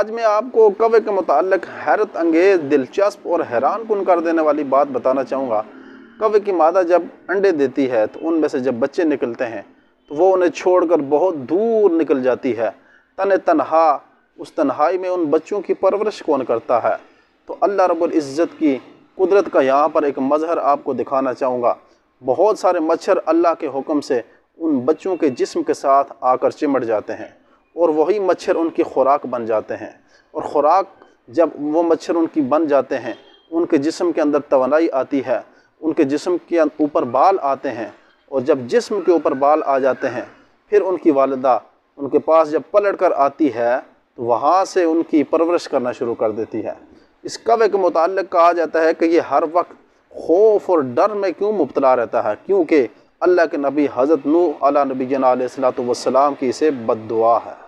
आज मैं आपको कौवे के मुताल्लिक़ हैरत अंगेज़, दिलचस्प और हैरान कुन कर देने वाली बात बताना चाहूँगा। कौवे की मादा जब अंडे देती है तो उनमें से जब बच्चे निकलते हैं तो वो उन्हें छोड़कर बहुत दूर निकल जाती है। तने तन्हा उस तन्हाई में उन बच्चों की परवरिश कौन करता है? तो अल्लाह रब्बुल इज़्ज़त की कुदरत का यहाँ पर एक मज़हर आपको दिखाना चाहूँगा। बहुत सारे मच्छर अल्लाह के हुक्म से उन बच्चों के जिस्म के साथ आकर चिमट जाते हैं और वही मच्छर उनकी खुराक बन जाते हैं। और ख़ुराक जब वो मच्छर उनकी बन जाते हैं, उनके जिस्म के अंदर तवानाई आती है, उनके जिस्म के ऊपर बाल आते हैं। और जब जिस्म के ऊपर बाल आ जाते हैं, फिर उनकी वालिदा उनके पास जब पलट कर आती है तो वहाँ से उनकी परवरिश करना शुरू कर देती है। इस कौवे के मुताल्लिक़ कहा जाता है कि ये हर वक्त खौफ और डर में क्यों मुब्तला रहता है, क्योंकि अल्लाह के नबी हज़रत नूह अला नबीना अलैहिस्सलातु वस्सलाम की इसे बद्दुआ है।